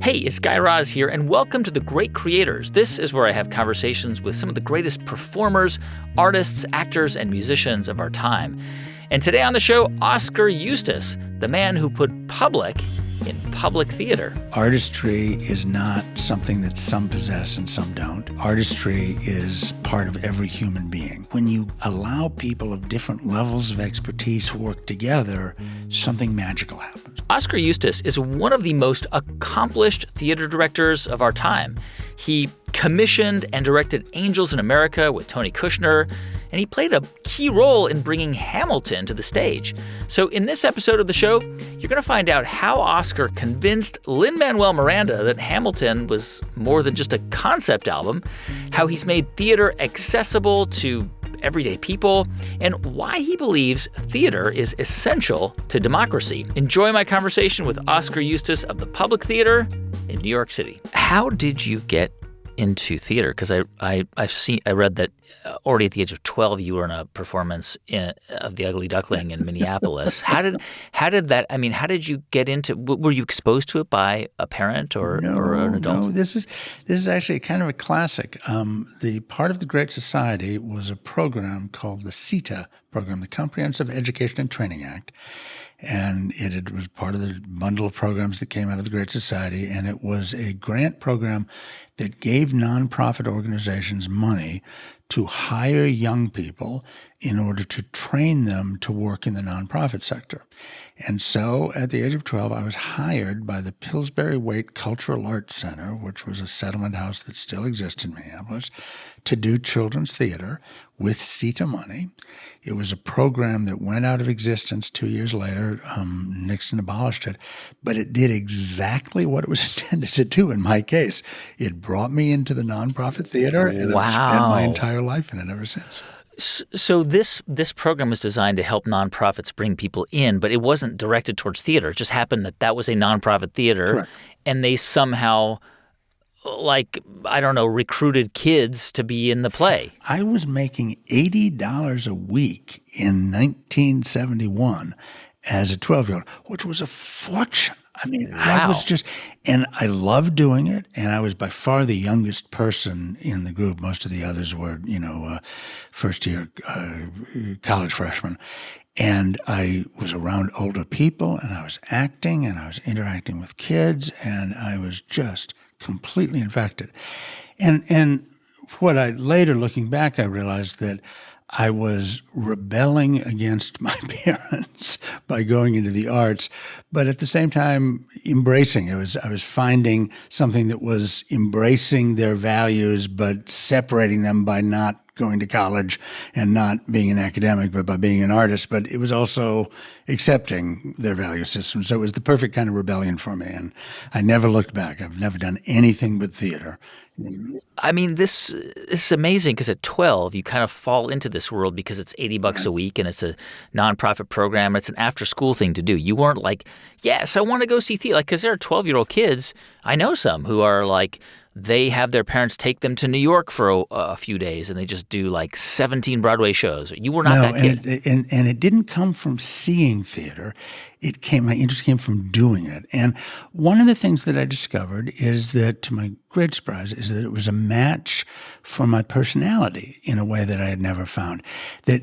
Hey, it's Guy Raz here, and welcome to The Great Creators. This is where I have conversations with some of the greatest performers, artists, actors, and musicians of our time. And today on the show, Oskar Eustis, the man who put public in public theater. Artistry is not something that some possess and some don't. Artistry is part of every human being. When you allow people of different levels of expertise work together, something magical happens. Oskar Eustis is one of the most accomplished theater directors of our time. He commissioned and directed Angels in America with Tony Kushner, and he played a key role in bringing Hamilton to the stage. So in this episode of the show, you're going to find out how Oskar convinced Lin-Manuel Miranda that Hamilton was more than just a concept album, how he's made theater accessible to everyday people, and why he believes theater is essential to democracy. Enjoy my conversation with Oskar Eustis of the Public Theater in New York City. How did you get into theater? Because I read that already at the age of 12 you were in a performance of The Ugly Duckling in Minneapolis. How did you get into? Were you exposed to it by a parent or an adult? No, this is actually kind of a classic. The part of the Great Society was a program called the CETA program, the Comprehensive Education and Training Act. And it was part of the bundle of programs that came out of the Great Society. And it was a grant program that gave nonprofit organizations money to hire young people in order to train them to work in the nonprofit sector. And so at the age of 12, I was hired by the Pillsbury Waite Cultural Arts Center, which was a settlement house that still exists in Minneapolis, to do children's theater with CETA money. It was a program that went out of existence 2 years later. Nixon abolished it. But it did exactly what it was intended to do in my case. It brought me into the nonprofit theater, and I've spent my entire life in it ever since. So this program was designed to help nonprofits bring people in, but it wasn't directed towards theater. It just happened that was a nonprofit theater. Correct. And they somehow, recruited kids to be in the play. I was making $80 a week in 1971 as a 12-year-old, which was a fortune. I mean, Wow. I was and I loved doing it, and I was by far the youngest person in the group. Most of the others were, first-year college freshmen. And I was around older people, and I was acting, and I was interacting with kids, and I was just completely infected. And what I later, looking back, I realized that I was rebelling against my parents by going into the arts, but at the same time embracing. I was finding something that was embracing their values, but separating them by not going to college and not being an academic, but by being an artist. But it was also accepting their value system. So it was the perfect kind of rebellion for me. And I never looked back. I've never done anything but theater. I mean, this is amazing because at 12, you kind of fall into this world because it's $80 a week and it's a nonprofit program. It's an after-school thing to do. You weren't like, yes, I want to go see theater. Because there are 12-year-old kids. I know some who are like, they have their parents take them to New York for a few days and they just do 17 Broadway shows. You were not that kid. And it didn't come from seeing theater. My interest came from doing it. And one of the things that I discovered is that, to my great surprise, is that it was a match for my personality in a way that I had never found. That,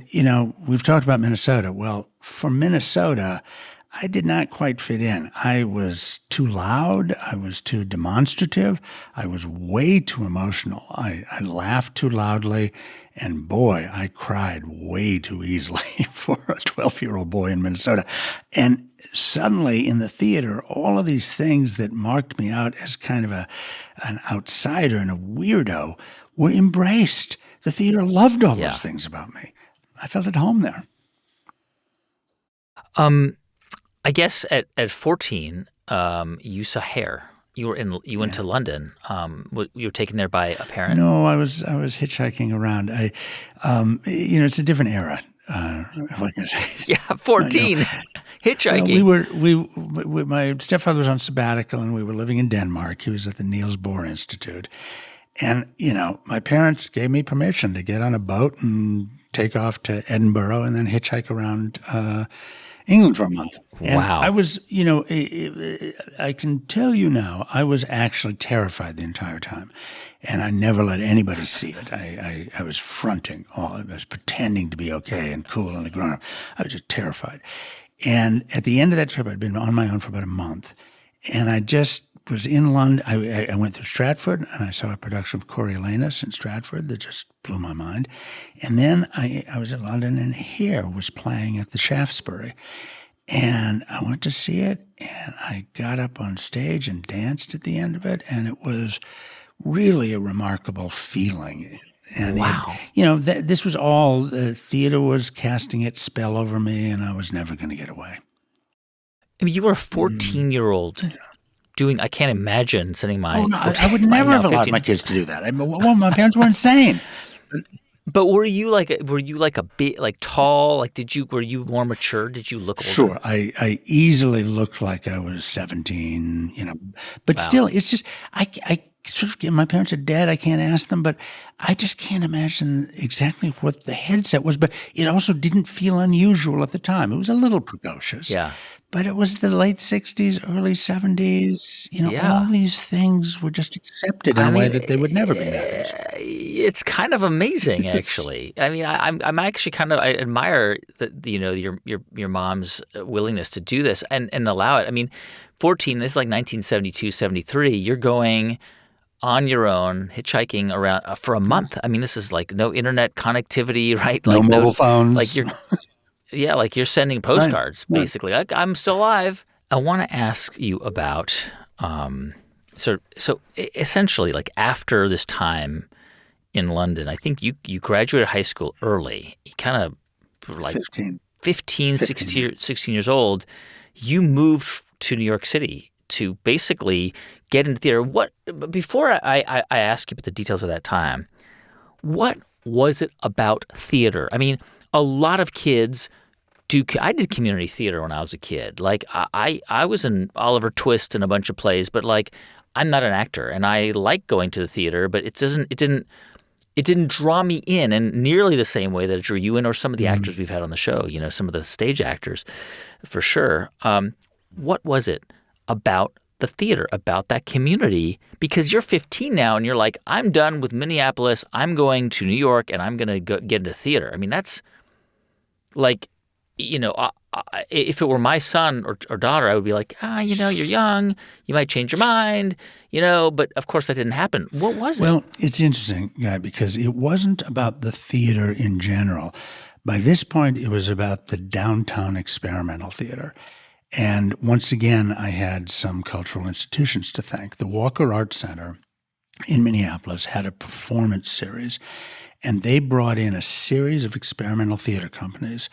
we've talked about Minnesota. Well, for Minnesota, I did not quite fit in. I was too loud. I was too demonstrative. I was way too emotional. I laughed too loudly. And boy, I cried way too easily for a 12-year-old boy in Minnesota. And suddenly in the theater, all of these things that marked me out as kind of an outsider and a weirdo were embraced. The theater loved all those things about me. I felt at home there. I guess at 14, you saw Hair. You went to London. You were taken there by a parent? No, I was hitchhiking around. It's a different era. Like I say. Yeah, 14, hitchhiking. My stepfather was on sabbatical, and we were living in Denmark. He was at the Niels Bohr Institute, and my parents gave me permission to get on a boat and take off to Edinburgh, and then hitchhike around England for a month. And Wow. I was, I can tell you now, I was actually terrified the entire time. And I never let anybody see it. I was fronting. I was pretending to be okay and cool and a grown-up. I was just terrified. And at the end of that trip, I'd been on my own for about a month. And I just was in London. I went through Stratford, and I saw a production of Coriolanus in Stratford that just blew my mind. And then I was in London, and Hair was playing at the Shaftesbury. And I went to see it, and I got up on stage and danced at the end of it, and it was really a remarkable feeling. And Wow. this was all, the theater was casting its spell over me, and I was never going to get away. I mean, you were a 14-year-old doing, I can't imagine sending my... I would never have allowed my kids to do that. My parents were insane. But were you like a bit like tall? Like were you more mature? Did you look older? Sure. I easily looked like I was 17, but still, it's just, I sort of, my parents are dead. I can't ask them, but I just can't imagine exactly what the headset was. But it also didn't feel unusual at the time. It was a little precocious. Yeah. But it was the late 60s, early 70s. Yeah. All these things were just accepted in a way that they would never be nowadays. It's kind of amazing, actually. I mean, I'm actually I admire that your mom's willingness to do this and allow it. I mean, 14. This is like 1972, 73. You're going on your own, hitchhiking around for a month. I mean, this is like no internet connectivity, right? No like mobile phones. Like you're sending postcards, right. basically. Like, I'm still alive. I want to ask you about so essentially, like after this time in London, I think you graduated high school early. You kind of like 15, 16 years old. You moved to New York City to basically get into theater. Before I ask you about the details of that time, what was it about theater? I mean, a lot of kids do. I did community theater when I was a kid. Like I was in Oliver Twist and a bunch of plays, but like I'm not an actor, and I like going to the theater, but it didn't draw me in nearly the same way that it drew you in, or some of the actors we've had on the show. Some of the stage actors, for sure. What was it about the theater, about that community? Because you're 15 now, and you're like, I'm done with Minneapolis. I'm going to New York, and I'm going to get into theater. I mean, that's like, if it were my son or daughter, I would be like, you're young. You might change your mind, But of course, that didn't happen. What was it? Well, it's interesting, Guy, because it wasn't about the theater in general. By this point, it was about the downtown experimental theater. And once again, I had some cultural institutions to thank. The Walker Art Center in Minneapolis had a performance series, and they brought in a series of experimental theater companies,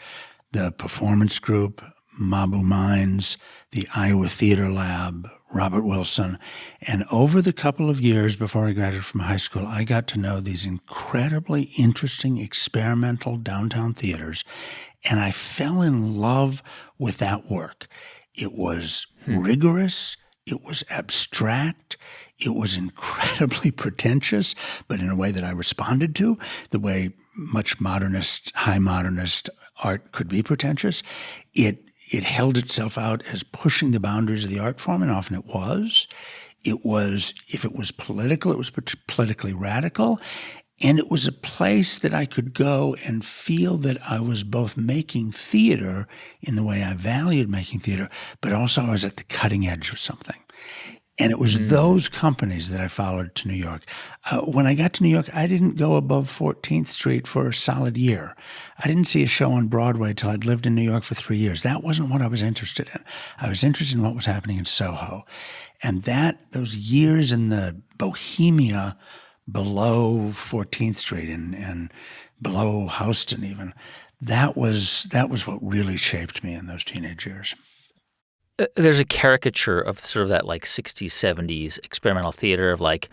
the Performance Group, Mabu Mines, the Iowa Theater Lab, Robert Wilson. And over the couple of years before I graduated from high school, I got to know these incredibly interesting experimental downtown theaters, and I fell in love with that work. It was rigorous. It was abstract. It was incredibly pretentious, but in a way that I responded to, the way much modernist, high modernist art could be pretentious. It held itself out as pushing the boundaries of the art form, and often it was. If it was political, it was politically radical. And it was a place that I could go and feel that I was both making theater in the way I valued making theater, but also I was at the cutting edge of something. And it was those companies that I followed to New York. When I got to New York, I didn't go above 14th Street for a solid year. I didn't see a show on Broadway till I'd lived in New York for 3 years. That wasn't what I was interested in. I was interested in what was happening in Soho. And those years in the bohemia below 14th Street and below Houston even, that was what really shaped me in those teenage years. There's a caricature of sort of that like 60s, 70s experimental theater of like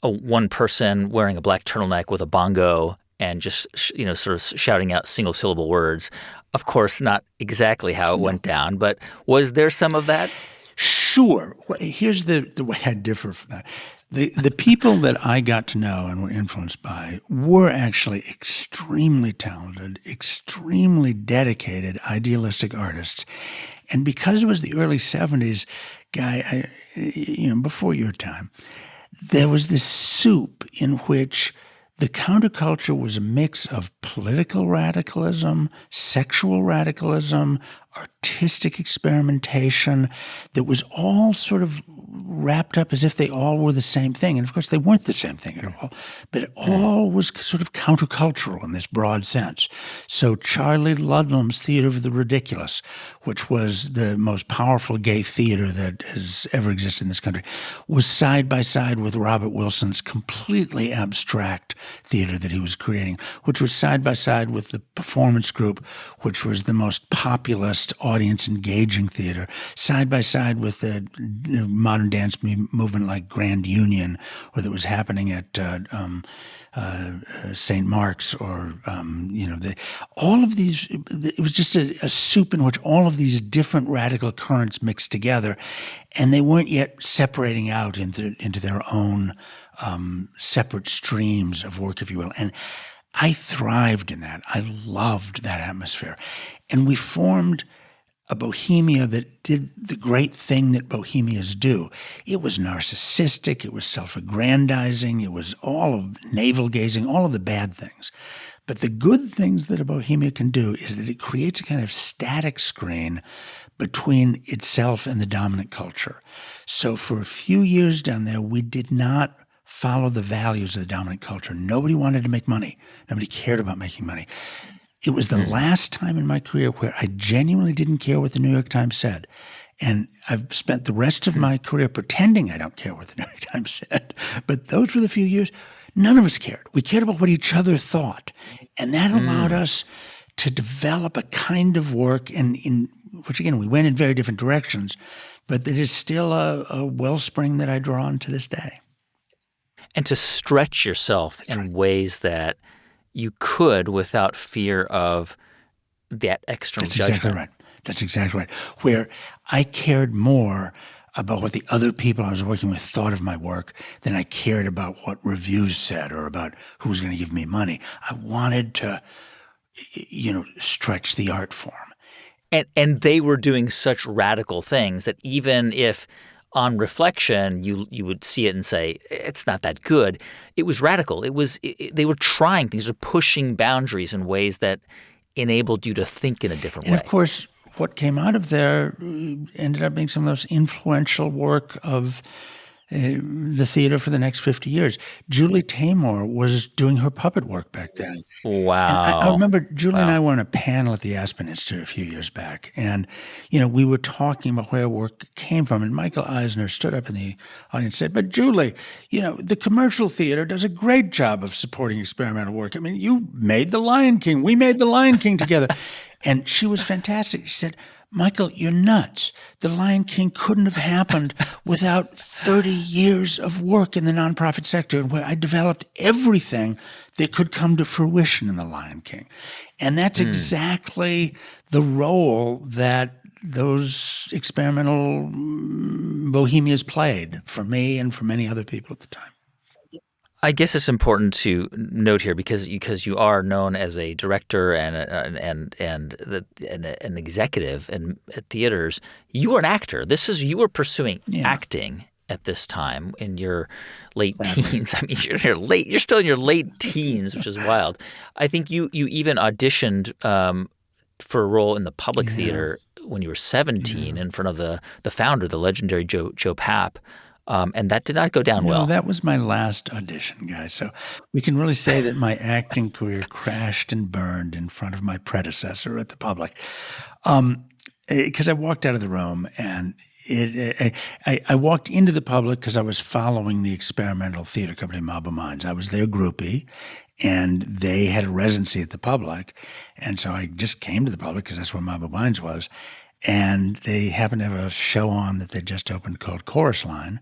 one person wearing a black turtleneck with a bongo and just, sort of shouting out single syllable words. Of course, not exactly how it went down, but was there some of that? Sure. Here's the way I differ from that. The people that I got to know and were influenced by were actually extremely talented, extremely dedicated, idealistic artists. And because it was the early 70s, Guy, before your time, there was this soup in which the counterculture was a mix of political radicalism, sexual radicalism, artistic experimentation that was all sort of wrapped up as if they all were the same thing. And of course, they weren't the same thing at all, but it all was sort of countercultural in this broad sense. So Charlie Ludlam's Theater of the Ridiculous, which was the most powerful gay theater that has ever existed in this country, was side by side with Robert Wilson's completely abstract theater that he was creating, which was side by side with the Performance Group, which was the most populist, audience-engaging theater, side by side with the modern dance movement like Grand Union, or that was happening at St. Mark's, or all of these. It was just a soup in which all of these different radical currents mixed together, and they weren't yet separating out into their own separate streams of work, if you will. And I thrived in that. I loved that atmosphere, and we formed a bohemia that did the great thing that bohemias do. It was narcissistic, it was self-aggrandizing, it was all of navel-gazing, all of the bad things. But the good things that a bohemia can do is that it creates a kind of static screen between itself and the dominant culture. So for a few years down there, we did not follow the values of the dominant culture. Nobody wanted to make money. Nobody cared about making money. It was the last time in my career where I genuinely didn't care what the New York Times said. And I've spent the rest of my career pretending I don't care what the New York Times said. But those were the few years none of us cared. We cared about what each other thought. And that allowed us to develop a kind of work in which, again, we went in very different directions, but that is still a wellspring that I draw on to this day. And to stretch yourself in ways that you could without fear of that external judgment. That's exactly right. Where I cared more about what the other people I was working with thought of my work than I cared about what reviews said or about who was going to give me money. I wanted to, stretch the art form. And they were doing such radical things that even if on reflection, you would see it and say, it's not that good. It was radical. They were trying things, or pushing boundaries in ways that enabled you to think in a different way. And of course, what came out of there ended up being some of the most influential work of the theater for the next 50 years. Julie Taymor was doing her puppet work back then. Wow. And I remember Julie and I were on a panel at the Aspen Institute a few years back, and we were talking about where work came from, and Michael Eisner stood up in the audience and said, "But Julie, the commercial theater does a great job of supporting experimental work. I mean, you made The Lion King. We made The Lion King together." And she was fantastic. She said, "Michael, you're nuts. The Lion King couldn't have happened without 30 years of work in the nonprofit sector, where I developed everything that could come to fruition in The Lion King." And that's exactly the role that those experimental bohemias played for me and for many other people at the time. I guess it's important to note here because you are known as a director and an executive in at theaters. You were an actor. You were pursuing acting at this time in your late teens. I mean, you're still in your late teens, which is wild. I think you even auditioned for a role in the public theater when you were 17 in front of the founder, the legendary Joe Papp. And that did not go down well. No, that was my last audition, guys. So we can really say that my acting career crashed and burned in front of my predecessor at the public. Because I walked out of the room, and I walked into the public because I was following the experimental theater company Mob of Minds. I was their groupie, and they had a residency at the public. And so I just came to the public because that's where Mob of Minds was. And they happened to have a show on that they just opened called Chorus Line.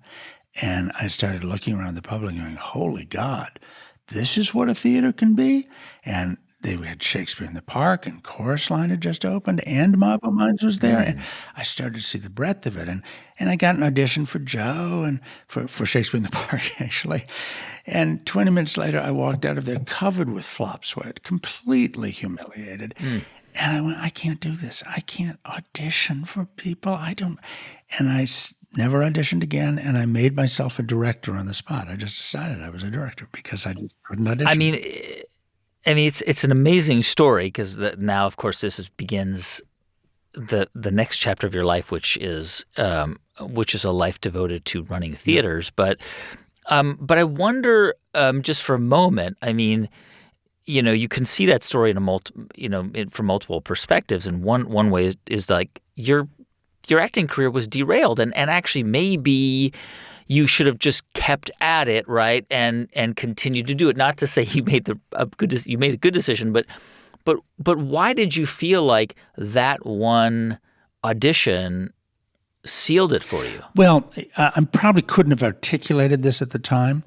And I started looking around the public and going, holy God, this is what a theater can be? And they had Shakespeare in the Park, and Chorus Line had just opened, and Marble Mines was there, and I started to see the breadth of it. And I got an audition for Joe and for Shakespeare in the Park, actually. And 20 minutes later, I walked out of there covered with flop sweat, completely humiliated. And I went, I can't do this. I can't audition for people. I don't. And I never auditioned again, and I made myself a director on the spot. I just decided I was a director because I just couldn't audition. I mean, it's an amazing story because now, of course, begins the next chapter of your life, which is a life devoted to running theaters. But I wonder, just for a moment, I mean, you can see that story from multiple perspectives, and one way is like your acting career was derailed, and actually maybe you should have just kept at it, right, and continued to do it. Not to say you made a good decision, but why did you feel like that one audition sealed it for you? Well, I probably couldn't have articulated this at the time,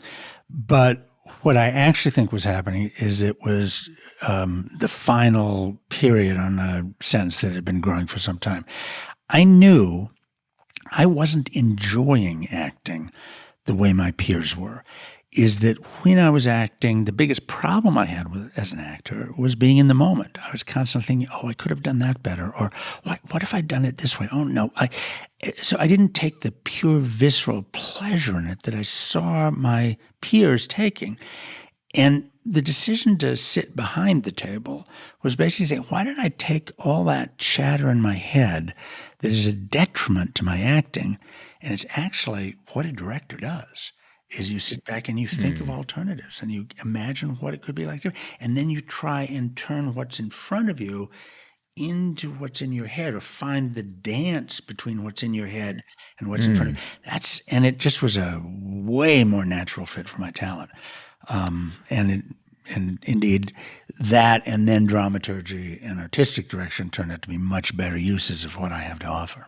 but what I actually think was happening is it was the final period on a sentence that had been growing for some time. I knew I wasn't enjoying acting the way my peers were. Is that when I was acting, the biggest problem I had as an actor was being in the moment. I was constantly thinking, oh, I could have done that better. Or what if I'd done it this way? Oh, no. So I didn't take the pure visceral pleasure in it that I saw my peers taking. And the decision to sit behind the table was basically saying, why don't I take all that chatter in my head that is a detriment to my acting, and it's actually what a director does, is you sit back and you think of alternatives and you imagine what it could be like, and then you try and turn what's in front of you into what's in your head, or find the dance between what's in your head and what's in front of you. And it just was a way more natural fit for my talent. And indeed, that and then dramaturgy and artistic direction turned out to be much better uses of what I have to offer.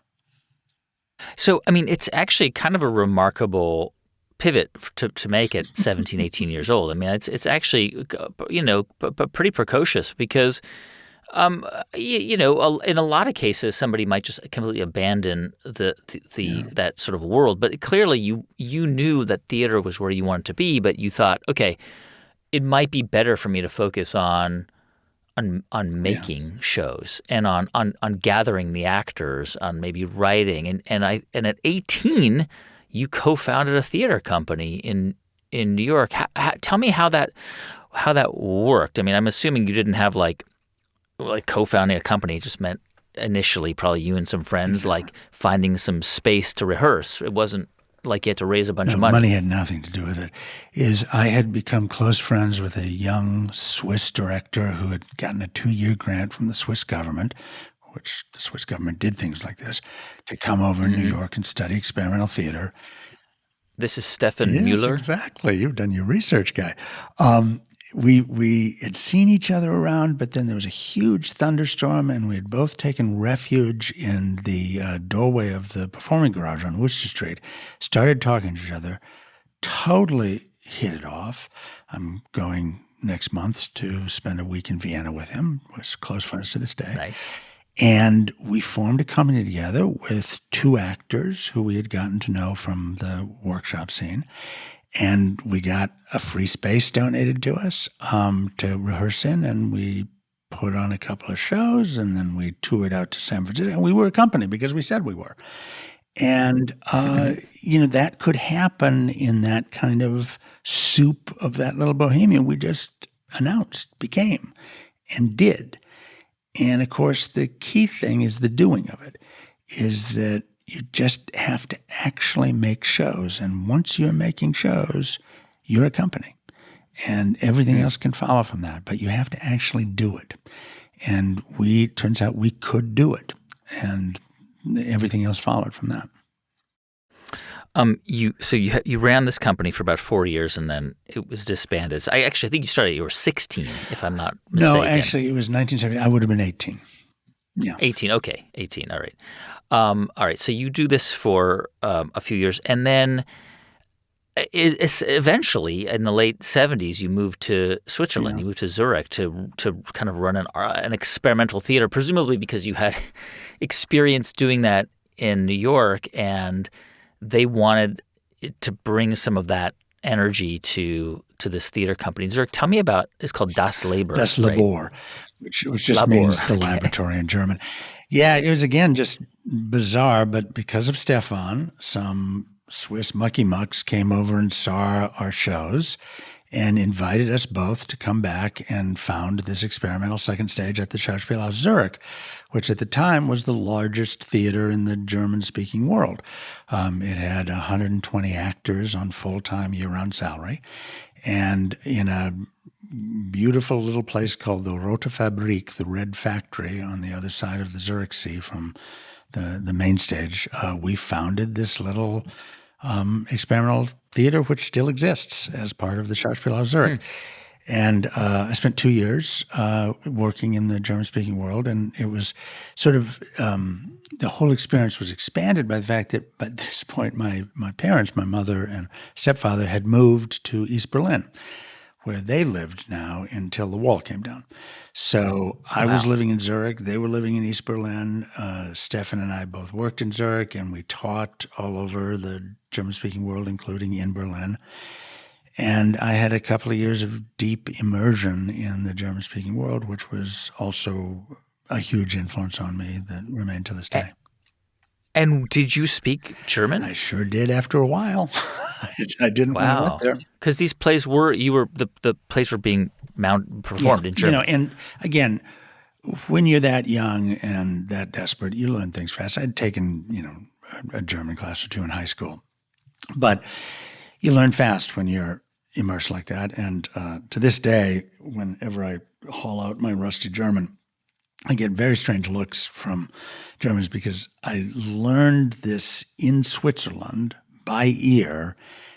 So, I mean, it's actually kind of a remarkable pivot to make at 17, 18 years old. I mean, it's actually, pretty precocious because, in a lot of cases, somebody might just completely abandon that sort of world. But clearly, you knew that theater was where you wanted to be, but you thought, okay, it might be better for me to focus on making shows and on gathering the actors, on maybe writing, and at 18, you co-founded a theater company in New York. Tell me how that worked. I mean, I'm assuming you didn't have like co-founding a company just meant initially probably you and some friends like finding some space to rehearse. It wasn't like you had to raise a bunch of money. Money had nothing to do with it. I had become close friends with a young Swiss director who had gotten a 2-year grant from the Swiss government, which the Swiss government did things like this, to come over in New York and study experimental theater. This is Stefan Mueller? Exactly. You've done your research, guy. We had seen each other around, but then there was a huge thunderstorm, and we had both taken refuge in the doorway of the performing garage on Worcester Street, started talking to each other, totally hit it off. I'm going next month to spend a week in Vienna with him. We're close friends to this day. Nice. And we formed a company together with 2 actors who we had gotten to know from the workshop scene. And we got a free space donated to us to rehearse in, and we put on a couple of shows, and then we toured out to San Francisco. And we were a company because we said we were. And, that could happen in that kind of soup of that little bohemian we just announced, became, and did. And, of course, the key thing is the doing of it, is that you just have to actually make shows. And once you're making shows, you're a company. And everything else can follow from that. But you have to actually do it. And turns out we could do it. And everything else followed from that. You ran this company for about 4 years, and then it was disbanded. So I think you started. You were 16, if I'm not mistaken. No, actually, it was 1970. I would have been 18. Yeah, 18. Okay, 18. All right. All right. So you do this for a few years, and then eventually, in the late 70s, you moved to Switzerland. Yeah. You moved to Zurich to kind of run an experimental theater, presumably because you had experience doing that in New York, and they wanted to bring some of that energy to this theater company in Zurich. Tell me about, it's called Das Labor. Das right? Labor, which just Labor. means the laboratory in German. Yeah, it was, again, just bizarre, but because of Stefan, some Swiss mucky mucks came over and saw our shows and invited us both to come back and found this experimental second stage at the Schauspielhaus Zurich, which at the time was the largest theater in the German-speaking world. It had 120 actors on full-time, year-round salary, and in a beautiful little place called the Rote Fabrik, the Red Factory, on the other side of the Zurich Sea from the main stage, we founded this little experimental theater, which still exists as part of the Schauspielhaus Zurich. And I spent 2 years working in the German-speaking world, and it was sort of the whole experience was expanded by the fact that by this point my parents, my mother and stepfather, had moved to East Berlin, where they lived now until the wall came down. So I was living in Zurich. They were living in East Berlin. Stefan and I both worked in Zurich, and we taught all over the German-speaking world, including in Berlin. And I had a couple of years of deep immersion in the German-speaking world, which was also a huge influence on me that remained to this day. And did you speak German? I sure did after a while. I didn't when I went there. Because these plays the plays were being performed in German. And again, when you're that young and that desperate, you learn things fast. I'd taken, a German class or two in high school. But you learn fast when you're immersed like that. And to this day, whenever I haul out my rusty German, I get very strange looks from Germans because I learned this in Switzerland by ear,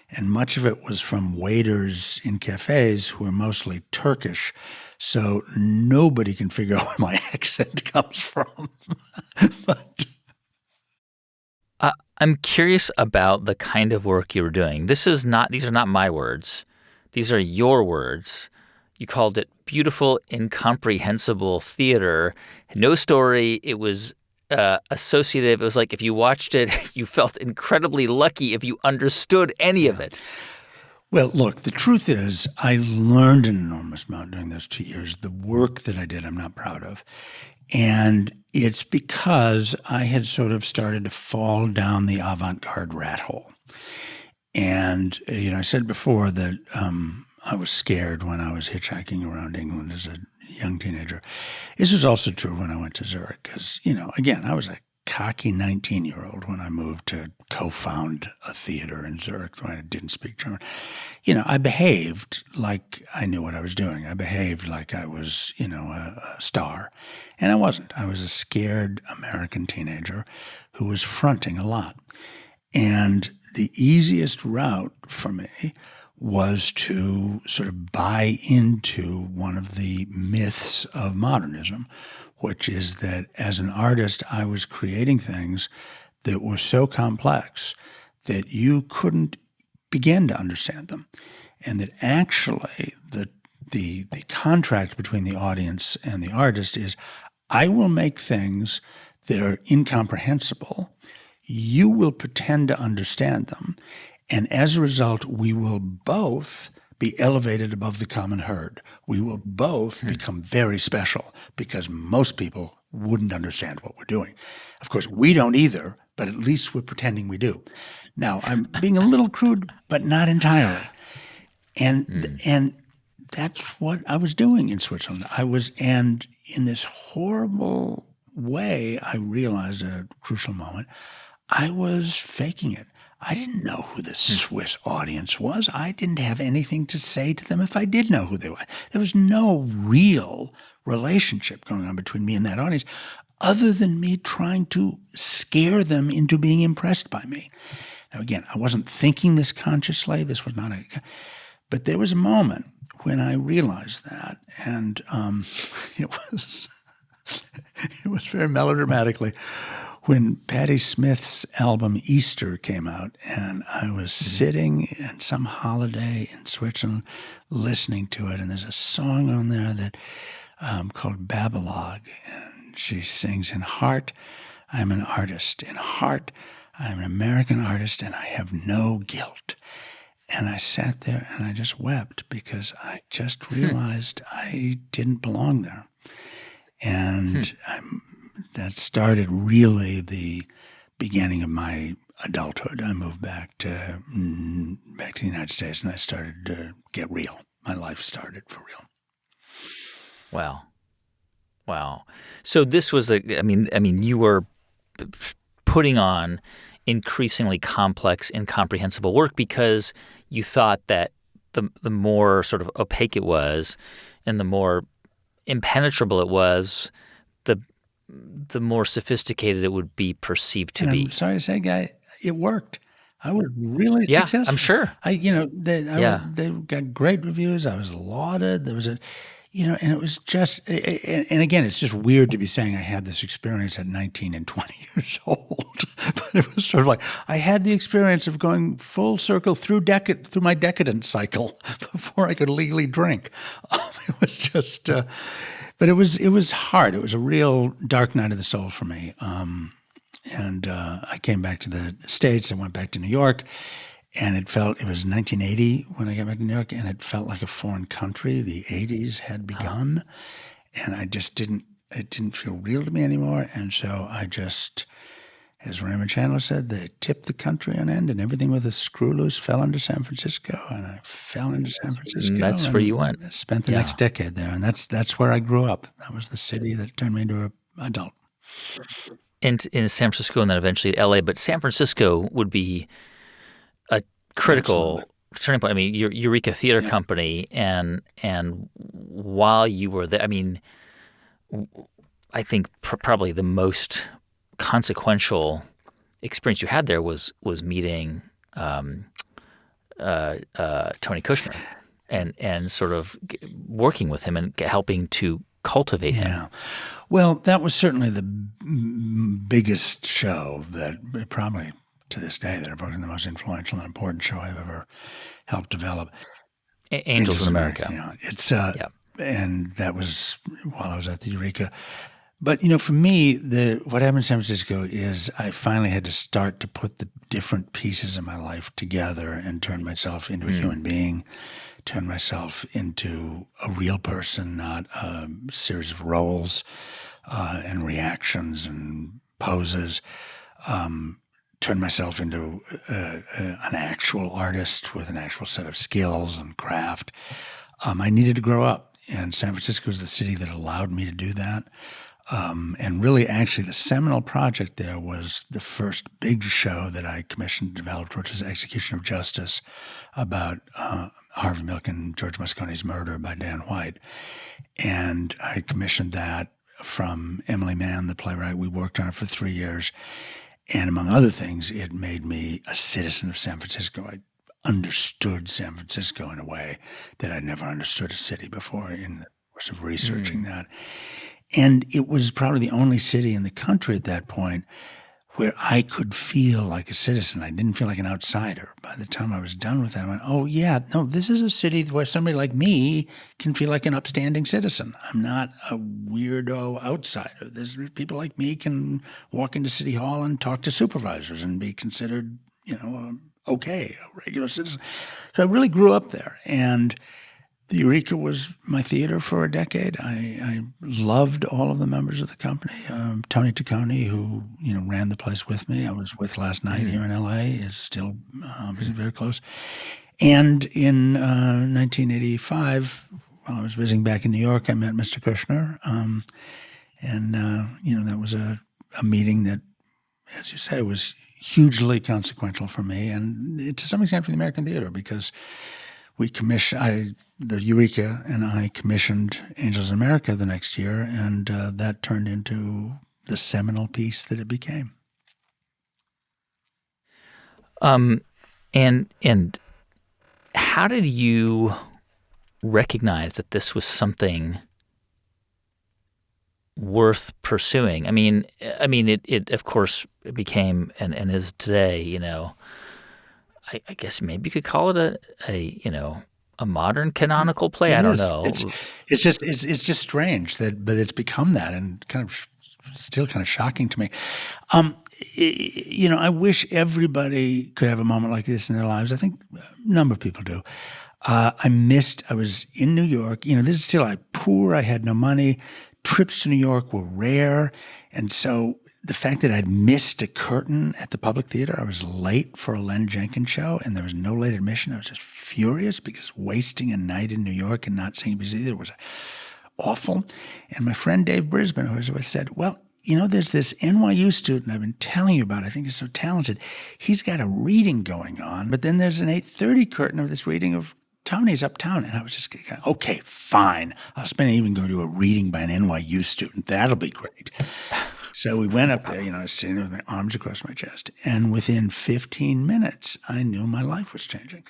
and much of it was from waiters in cafes who are mostly Turkish. So nobody can figure out where my accent comes from. But I'm curious about the kind of work you were doing. These are not my words. These are your words. You called it beautiful, incomprehensible theater. No story. It was associative. It was like if you watched it, you felt incredibly lucky if you understood any of it. Well, look, the truth is I learned an enormous amount during those 2 years. The work that I did, I'm not proud of. And it's because I had sort of started to fall down the avant-garde rat hole. And, I said before that I was scared when I was hitchhiking around England as a young teenager. This was also true when I went to Zurich because, again, I was a cocky 19-year-old when I moved to co-found a theater in Zurich when I didn't speak German. I behaved like I knew what I was doing. I behaved like I was, a star. And I wasn't. I was a scared American teenager who was fronting a lot. And the easiest route for me was to sort of buy into one of the myths of modernism, which is that as an artist, I was creating things that were so complex that you couldn't begin to understand them. And that actually the contract between the audience and the artist is, I will make things that are incomprehensible. You will pretend to understand them. And as a result, we will both be elevated above the common herd. We will both become very special because most people wouldn't understand what we're doing. Of course, we don't either, but at least we're pretending we do. Now, I'm being a little crude, but not entirely. And that's what I was doing in Switzerland. And in this horrible way, I realized at a crucial moment, I was faking it. I didn't know who the Swiss audience was. I didn't have anything to say to them if I did know who they were. There was no real relationship going on between me and that audience other than me trying to scare them into being impressed by me. Now, again, I wasn't thinking this consciously. This was not but there was a moment when I realized that, and it was very melodramatically when Patti Smith's album Easter came out, and I was sitting in some holiday in Switzerland listening to it, and there's a song on there that called Babalog, and she sings, "In heart, I'm an artist. In heart, I'm an American artist, and I have no guilt." And I sat there and I just wept because I just realized I didn't belong there. And that started really the beginning of my adulthood. I moved back to the United States, and I started to get real. My life started for real. Wow. So this was I mean, you were putting on increasingly complex, incomprehensible work because you thought that the more sort of opaque it was and the more impenetrable it was, the more sophisticated it would be perceived to be. I'm sorry to say, Guy, it worked. I was really successful. I'm sure. They got great reviews. I was lauded. There was and it was just, and again, it's just weird to be saying I had this experience at 19 and 20 years old. But it was sort of like I had the experience of going full circle through my decadent cycle before I could legally drink. It was just, but it was hard. It was a real dark night of the soul for me. And I came back to the States. I went back to New York. And it was 1980 when I got back to New York, and it felt like a foreign country. The 80s had begun, and it didn't feel real to me anymore. And so I just, as Raymond Chandler said, they tipped the country on end, and everything with a screw loose fell into San Francisco. And I fell into San Francisco. And that's where you went. Spent the next decade there, and that's where I grew up. That was the city that turned me into an adult. In San Francisco, and then eventually L.A., but San Francisco would be a critical turning point. I mean, Eureka Theater Company, and while you were there, I mean, I think probably the most consequential experience you had there was meeting Tony Kushner and sort of working with him and helping to cultivate him. Yeah. Well, that was certainly the biggest show that probably to this day that I've worked in, the most influential and important show I've ever helped develop. Angels in America. Yeah. It's and that was while I was at the Eureka. But for me, what happened in San Francisco is I finally had to start to put the different pieces of my life together and turn myself into a human being, turn myself into a real person, not a series of roles and reactions and poses. Turn myself into an actual artist with an actual set of skills and craft. I needed to grow up, and San Francisco was the city that allowed me to do that. And really, actually, the seminal project there was the first big show that I commissioned and developed, which was Execution of Justice, about Harvey Milk and George Moscone's murder by Dan White. And I commissioned that from Emily Mann, the playwright. We worked on it for 3 years. And among other things, it made me a citizen of San Francisco. I understood San Francisco in a way that I'd never understood a city before in the course of researching that. And it was probably the only city in the country at that point where I could feel like a citizen. I didn't feel like an outsider. By the time I was done with that, I went, oh, yeah, no, this is a city where somebody like me can feel like an upstanding citizen. I'm not a weirdo outsider. There's people like me can walk into City Hall and talk to supervisors and be considered, okay, a regular citizen. So I really grew up there. And the Eureka was my theater for a decade. I loved all of the members of the company. Tony Taccone, who ran the place with me, I was with last night here in L.A., is still obviously very close. And in 1985, while I was visiting back in New York, I met Mr. Kushner. That was a meeting that, as you say, was hugely consequential for me and to some extent for the American theater, because the Eureka and I commissioned Angels in America the next year, and that turned into the seminal piece that it became. And how did you recognize that this was something worth pursuing. I mean, it of course it became and is today. I guess maybe you could call it a modern canonical play. I It don't is. know. It's just strange but it's become that, and kind of still kind of shocking to me. I wish everybody could have a moment like this in their lives. I think a number of people do. I was in New York. This is still poor. I had no money. Trips to New York were rare. And so the fact that I'd missed a curtain at the Public Theater, I was late for a Len Jenkins show, and there was no late admission. I was just furious because wasting a night in New York and not seeing the theater was awful. And my friend Dave Brisbane, who was with, said, well, there's this NYU student I've been telling you about. I think he's so talented. He's got a reading going on, but then there's an 8:30 curtain of this reading of Tony's uptown. And I was just going, okay, fine. I'll spend an evening going to a reading by an NYU student. That'll be great. So we went up there, I was sitting there with my arms across my chest. And within 15 minutes, I knew my life was changing.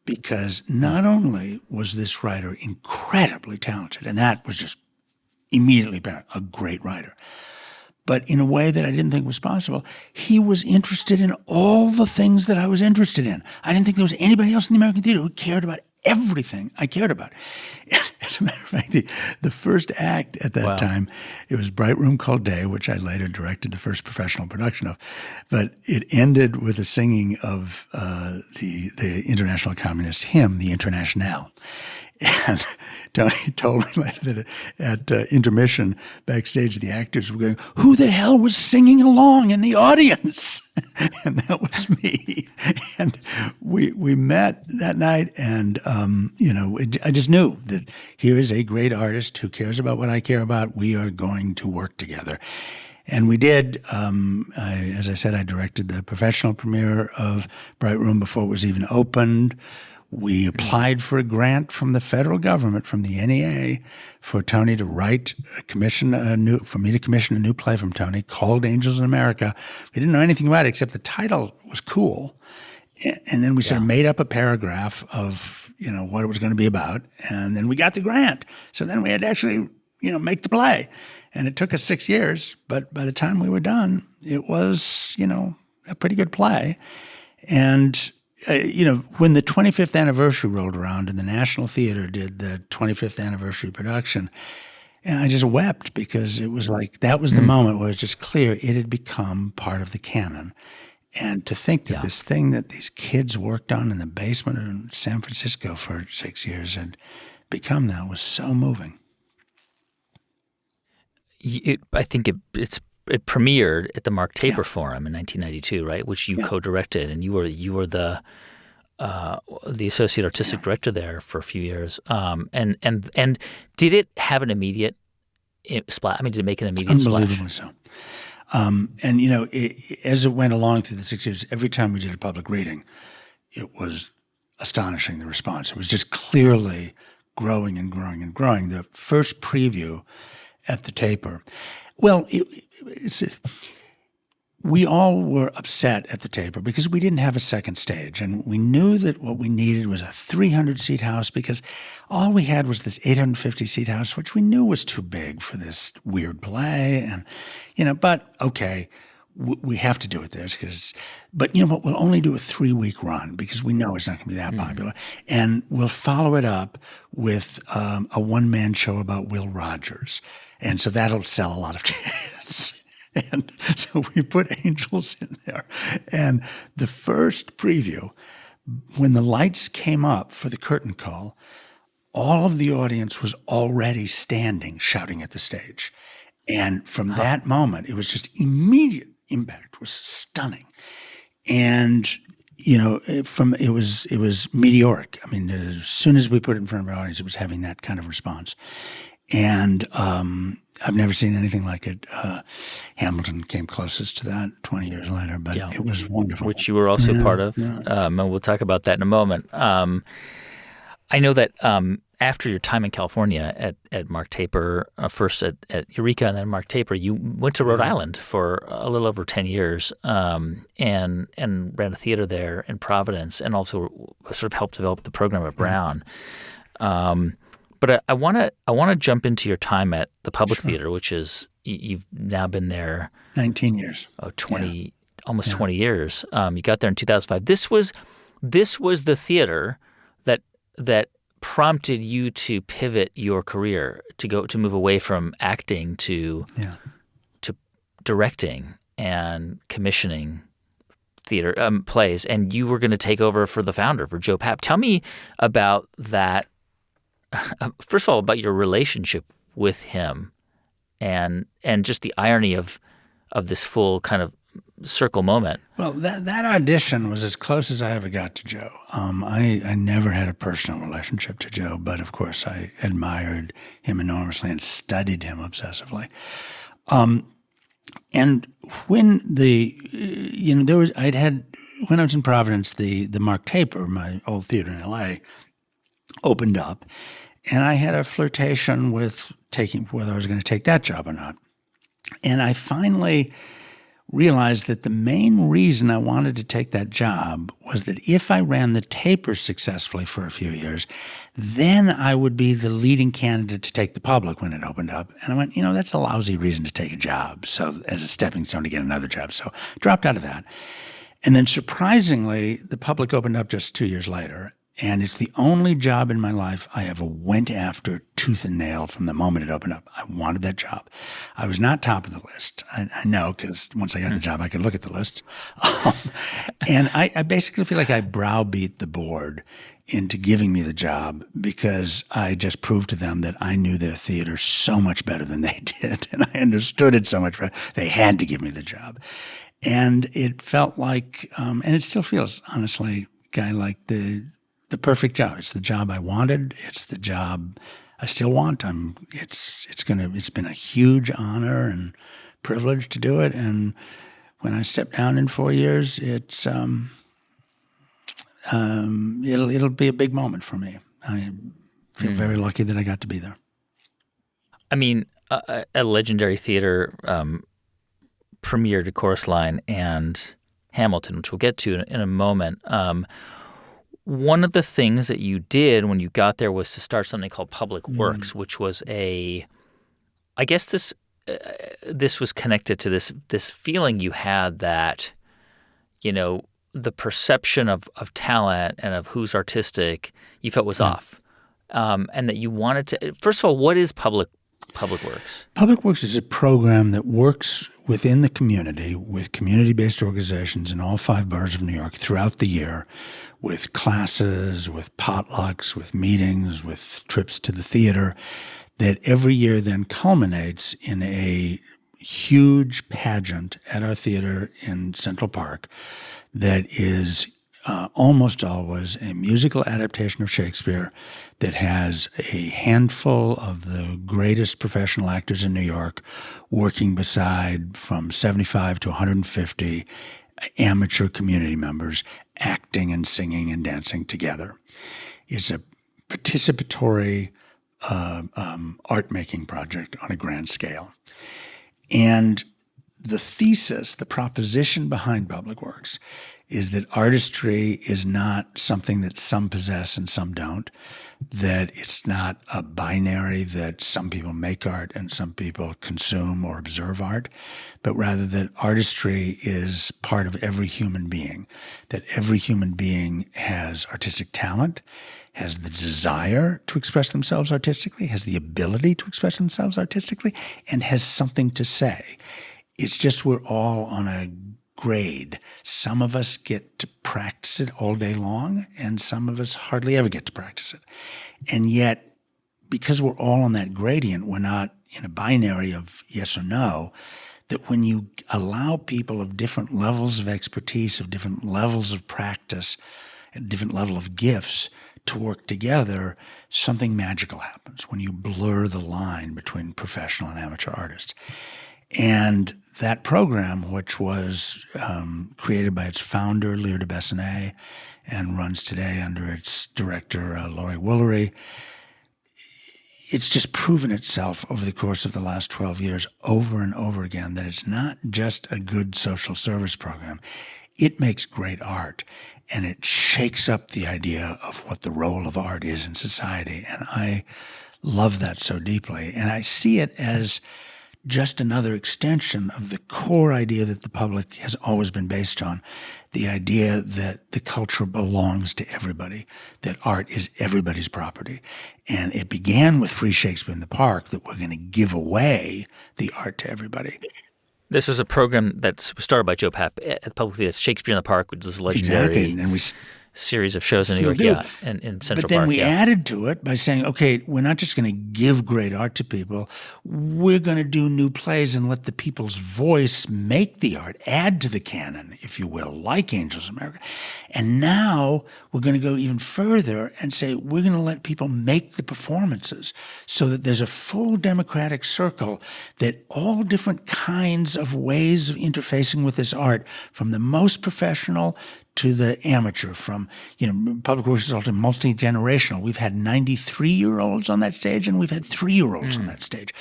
Because not only was this writer incredibly talented, and that was just immediately apparent, a great writer, but in a way that I didn't think was possible, he was interested in all the things that I was interested in. I didn't think there was anybody else in the American theater who cared about everything I cared about. As a matter of fact, the first act at that time, it was Bright Room Called Day, which I later directed the first professional production of, but it ended with a singing of the International Communist hymn, the Internationale. And Tony told me later that at intermission backstage, the actors were going, "Who the hell was singing along in the audience?" And that was me. And we met that night, and I just knew that here is a great artist who cares about what I care about. We are going to work together. And we did. As I said, I directed the professional premiere of Bright Room before it was even opened. We applied for a grant from the federal government, from the NEA, for Tony to commission a new play from Tony called Angels in America. We didn't know anything about it except the title was cool. And then we sort of made up a paragraph of, what it was going to be about. And then we got the grant. So then we had to actually, make the play. And it took us 6 years, but by the time we were done, it was, a pretty good play. And when the 25th anniversary rolled around and the National Theater did the 25th anniversary production, and I just wept because it was like that was the moment where it was just clear it had become part of the canon. And to think that this thing that these kids worked on in the basement in San Francisco for 6 years had become that was so moving. I think it premiered at the Mark Taper Forum in 1992, right? Which you co-directed, and you were the associate artistic director there for a few years. And did it have an immediate splash? I mean, did it make an immediate splash? Unbelievably so. As it went along through the 6 years, every time we did a public reading, it was astonishing, the response. It was just clearly growing and growing and growing. The first preview at the Taper, we all were upset at the Taper because we didn't have a second stage. And we knew that what we needed was a 300-seat house because all we had was this 850-seat house, which we knew was too big for this weird play. And, but okay, we have to do it there. But you know what? We'll only do a 3-week run because we know it's not going to be that popular. And we'll follow it up with a one-man show about Will Rogers. And so that'll sell a lot of tickets. And so we put Angels in there. And the first preview, when the lights came up for the curtain call, all of the audience was already standing, shouting at the stage. And from that moment, it was just immediate impact was stunning. And, it was meteoric. I mean, as soon as we put it in front of our audience, it was having that kind of response. And I've never seen anything like it. Hamilton came closest to that 20 years later, but it was wonderful. Which you were also part of. And we'll talk about that in a moment. I know that after your time in California at Mark Taper, first at Eureka and then Mark Taper, you went to Rhode Island for a little over 10 years and ran a theater there in Providence and also sort of helped develop the program at Brown. But I want to jump into your time at the Public Theater, which is you've now been there 19 years. 20 almost 20 years. You got there in 2005. This was the theater that prompted you to pivot your career to move away from acting to directing and commissioning theater plays, and you were going to take over for the founder, for Joe Papp. Tell me about that. First of all, about your relationship with him, and just the irony of this full kind of circle moment. Well, that audition was as close as I ever got to Joe. I never had a personal relationship to Joe, but of course I admired him enormously and studied him obsessively. And when when I was in Providence, the Mark Taper, my old theater in L.A., opened up, and I had a flirtation with whether I was going to take that job or not. And I finally realized that the main reason I wanted to take that job was that if I ran the Taper successfully for a few years, then I would be the leading candidate to take the Public when it opened up. And I went, that's a lousy reason to take a job, so as a stepping stone to get another job. So I dropped out of that. And then surprisingly, the Public opened up just 2 years later. And it's the only job in my life I ever went after tooth and nail from the moment it opened up. I wanted that job. I was not top of the list. I know, because once I got the job, I could look at the list. And I basically feel like I browbeat the board into giving me the job because I just proved to them that I knew their theater so much better than they did. And I understood it so much better. They had to give me the job. And it felt like, and it still feels, honestly, Guy, like the perfect job. It's the job I wanted. It's the job I still want. It's been a huge honor and privilege to do it. And when I step down in 4 years, it'll be a big moment for me. I feel very lucky that I got to be there. I mean, a legendary theater premiered Chorus Line and Hamilton, which we'll get to in a moment. One of the things that you did when you got there was to start something called Public Works, which was I guess this was connected to this feeling you had that, the perception of talent and of who's artistic you felt was off, and that you wanted to. First of all, what is Public Works? Public Works is a program that works within the community with community-based organizations in all 5 boroughs of New York throughout the year, with classes, with potlucks, with meetings, with trips to the theater, that every year then culminates in a huge pageant at our theater in Central Park that is almost always a musical adaptation of Shakespeare that has a handful of the greatest professional actors in New York working beside from 75 to 150 amateur community members acting and singing and dancing together. It's a participatory art-making project on a grand scale. And the thesis, the proposition behind Public Works is that artistry is not something that some possess and some don't, that it's not a binary that some people make art and some people consume or observe art, but rather that artistry is part of every human being, that every human being has artistic talent, has the desire to express themselves artistically, has the ability to express themselves artistically, and has something to say. It's just we're all on a grade. Some of us get to practice it all day long, and some of us hardly ever get to practice it. And yet, because we're all on that gradient, we're not in a binary of yes or no, that when you allow people of different levels of expertise, of different levels of practice, and different level of gifts to work together, something magical happens when you blur the line between professional and amateur artists. And that program, which was created by its founder, Lear de Bessonet, and runs today under its director, Laurie Woolery, it's just proven itself over the course of the last 12 years over and over again that it's not just a good social service program. It makes great art. and it shakes up the idea of what the role of art is in society. And I love that so deeply. And I see it as just another extension of the core idea that the public has always been based on, the idea that the culture belongs to everybody, that art is everybody's property. And it began with Free Shakespeare in the Park, that we're going to give away the art to everybody. This was a program that was started by Joe Papp at the Public Theater, Shakespeare in the Park, which was a legendary And we series of shows in New York, in Central Park. But then we added to it by saying, okay, we're not just going to give great art to people. We're going to do new plays and let the people's voice make the art, add to the canon, if you will, like Angels of America. And now we're going to go even further and say we're going to let people make the performances so that there's a full democratic circle, that all different kinds of ways of interfacing with this art, from the most professional to the amateur, from, public works is often multi-generational. We've had 93-year-olds on that stage, and we've had 3-year-olds on that stage.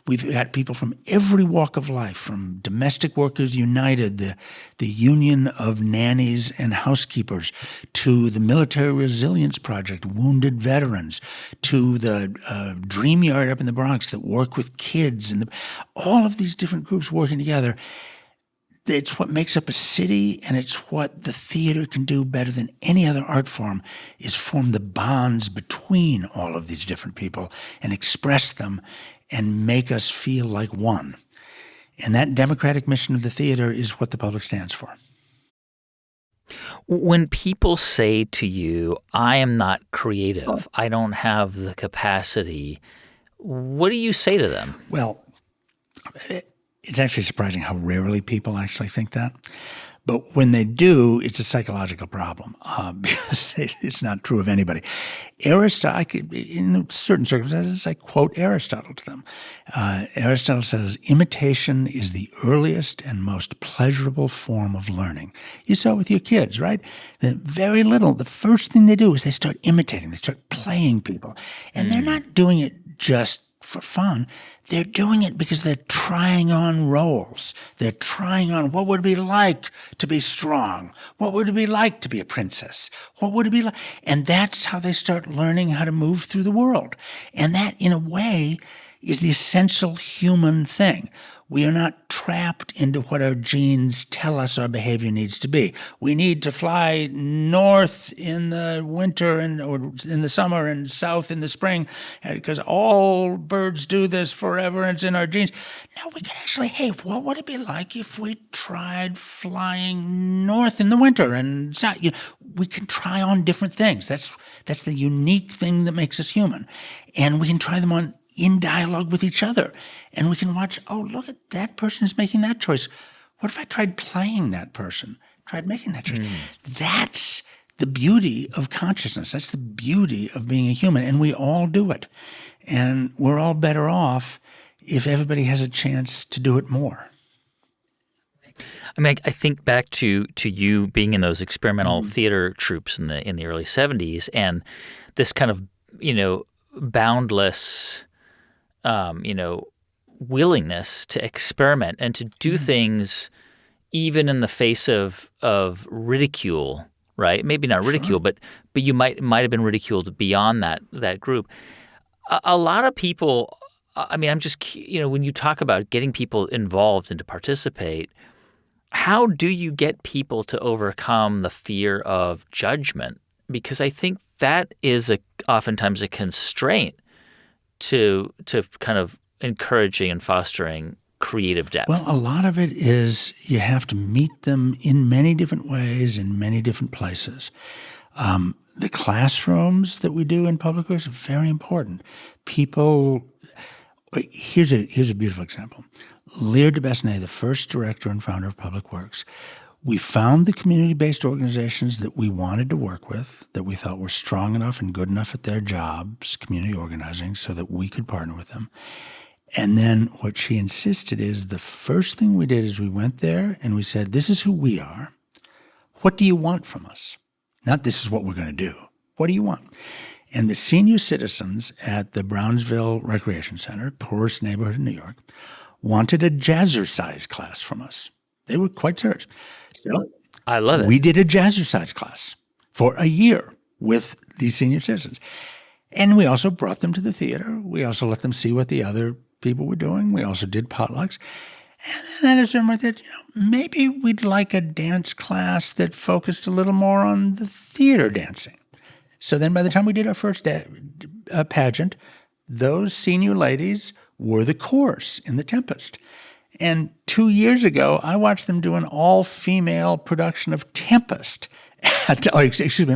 We've had people from every walk of life, from Domestic Workers United, the Union of Nannies and Housekeepers, to the Military Resilience Project, Wounded Veterans, to the Dream Yard up in the Bronx that work with kids, and all of these different groups working together. It's what makes up a city, and it's what the theater can do better than any other art form, is form the bonds between all of these different people and express them and make us feel like one. And that democratic mission of the theater is what the public stands for. When people say to you, I am not creative, I don't have the capacity, what do you say to them? Well, it's actually surprising how rarely people actually think that. But when they do, it's a psychological problem, because it's not true of anybody. Aristotle, in certain circumstances, I quote Aristotle to them. Aristotle says, imitation is the earliest and most pleasurable form of learning. You saw it with your kids, right? Very little. The first thing they do is they start imitating. They start playing people. And they're not doing it just for fun. They're doing it because they're trying on roles. They're trying on, what would it be like to be strong? What would it be like to be a princess? What would it be like? And that's how they start learning how to move through the world. And that, in a way, is the essential human thing. We are not trapped into what our genes tell us our behavior needs to be. We need to fly north in the winter or in the summer and south in the spring, because all birds do this forever and it's in our genes. Now we can actually, hey, what would it be like if we tried flying north in the winter and south? We can try on different things. That's the unique thing that makes us human. And we can try them on in dialogue with each other. And we can watch, oh, look at that person is making that choice. What if I tried playing that person, tried making that choice? That's the beauty of consciousness. That's the beauty of being a human. And we all do it. And we're all better off if everybody has a chance to do it more. I mean, I think back to you being in those experimental theater troupes in the early 70s, and this kind of, boundless willingness to experiment and to do things even in the face of ridicule, right? Maybe not ridicule, but you might have been ridiculed beyond that group. A lot of people, I mean, I'm just, when you talk about getting people involved and to participate, how do you get people to overcome the fear of judgment? Because I think that is oftentimes a constraint to kind of encouraging and fostering creative depth. Well, a lot of it is you have to meet them in many different ways, in many different places. The classrooms that we do in public works are very important. People, here's a beautiful example. Lear de Besnay, the first director and founder of Public Works, we found the community-based organizations that we wanted to work with, that we thought were strong enough and good enough at their jobs, community organizing, so that we could partner with them. And then what she insisted is the first thing we did is we went there and we said, this is who we are. What do you want from us? Not this is what we're going to do. What do you want? And the senior citizens at the Brownsville Recreation Center, poorest neighborhood in New York, wanted a jazzercise class from us. They were quite serious. I love it. We did a jazzercise class for a year with these senior citizens. And we also brought them to the theater. We also let them see what the other people were doing. We also did potlucks. And then at a certain point that, maybe we'd like a dance class that focused a little more on the theater dancing. So then by the time we did our first pageant, those senior ladies were the chorus in The Tempest. And 2 years ago, I watched them do an all-female production of Tempest. An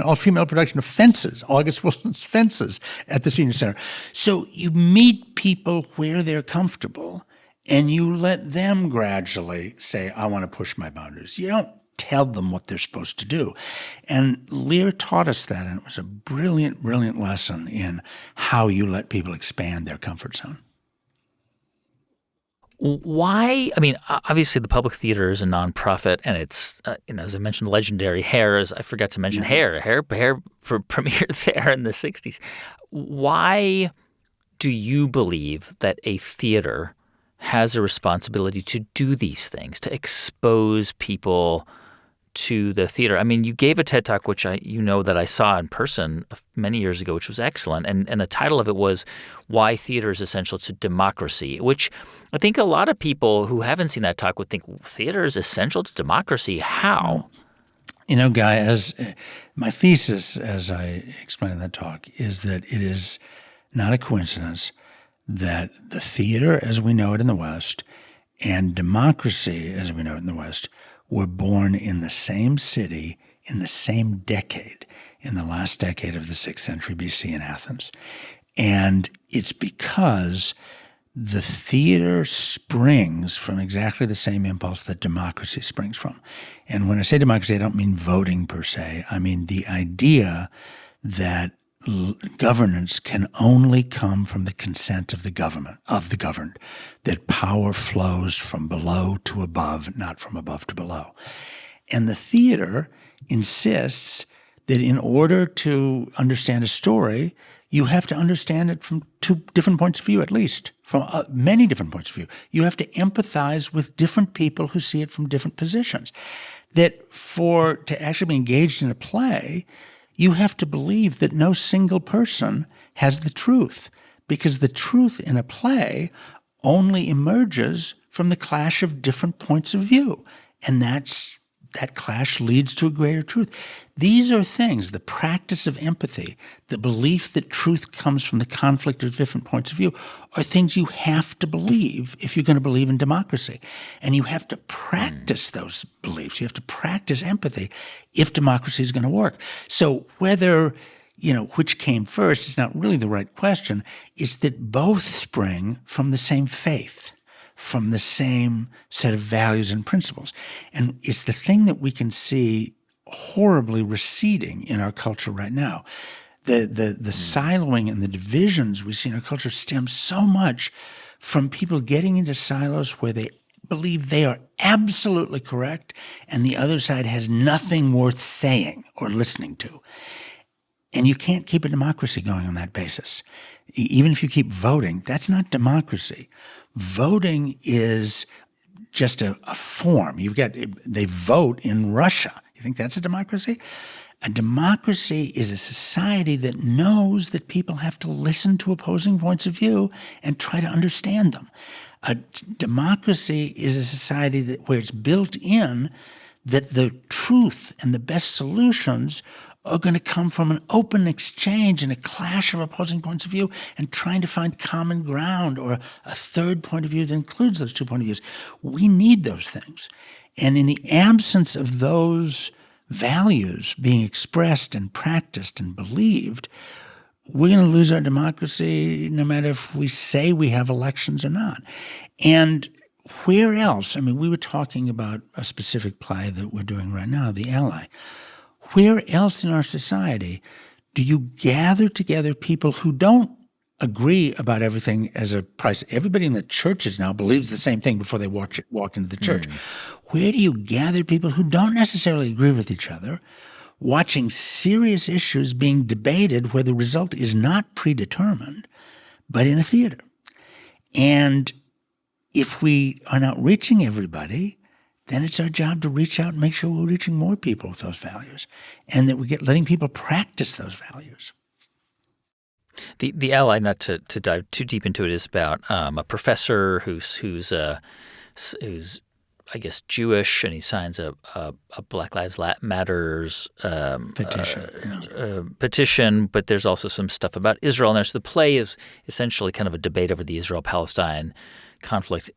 all-female production of Fences, August Wilson's Fences at the Senior Center. So you meet people where they're comfortable, and you let them gradually say, I want to push my boundaries. You don't tell them what they're supposed to do. And Lear taught us that, and it was a brilliant, brilliant lesson in how you let people expand their comfort zone. Why? I mean, obviously the public theater is a nonprofit, and it's, as I mentioned, legendary Hair. I forgot to mention Hair premiered there in the 60s. Why do you believe that a theater has a responsibility to do these things, to expose people to the theater? I mean, you gave a TED Talk, which that I saw in person many years ago, which was excellent. And the title of it was Why Theater is Essential to Democracy, which I think a lot of people who haven't seen that talk would think theater is essential to democracy. How? Guy, as my thesis, as I explained in that talk, is that it is not a coincidence that the theater as we know it in the West and democracy as we know it in the West were born in the same city in the same decade, in the last decade of the 6th century BC in Athens. And it's because the theater springs from exactly the same impulse that democracy springs from. And when I say democracy, I don't mean voting per se. I mean the idea that governance can only come from the consent of the governed, that power flows from below to above, not from above to below. And the theater insists that in order to understand a story, you have to understand it from 2 different points of view, at least, from many different points of view. You have to empathize with different people who see it from different positions. That to actually be engaged in a play, you have to believe that no single person has the truth, because the truth in a play only emerges from the clash of different points of view. And that clash leads to a greater truth. These are things, the practice of empathy, the belief that truth comes from the conflict of different points of view, are things you have to believe if you're going to believe in democracy. And you have to practice those beliefs. You have to practice empathy if democracy is going to work. So whether, which came first is not really the right question. It's that both spring from the same faith, from the same set of values and principles. And it's the thing that we can see horribly receding in our culture right now. The siloing and the divisions we see in our culture stem so much from people getting into silos where they believe they are absolutely correct and the other side has nothing worth saying or listening to. And you can't keep a democracy going on that basis. Even if you keep voting, that's not democracy. Voting is just a form. They vote in Russia. You think that's a democracy? A democracy is a society that knows that people have to listen to opposing points of view and try to understand them. A democracy is a society where it's built in that the truth and the best solutions are going to come from an open exchange and a clash of opposing points of view and trying to find common ground or a third point of view that includes those 2 points of views. We need those things. And in the absence of those values being expressed and practiced and believed, we're going to lose our democracy no matter if we say we have elections or not. And where else? I mean, we were talking about a specific play that we're doing right now, The Ally. Where else in our society do you gather together people who don't agree about everything as a price? Everybody in the churches now believes the same thing before they walk into the church. Where do you gather people who don't necessarily agree with each other, watching serious issues being debated where the result is not predetermined, but in a theater? And if we are not reaching everybody, then it's our job to reach out and make sure we're reaching more people with those values, and that we get letting people practice those values. The ally, not to dive too deep into it, is about a professor who's I guess Jewish, and he signs a Black Lives Matters petition. But there's also some stuff about Israel, and the play is essentially kind of a debate over the Israel-Palestine conflict.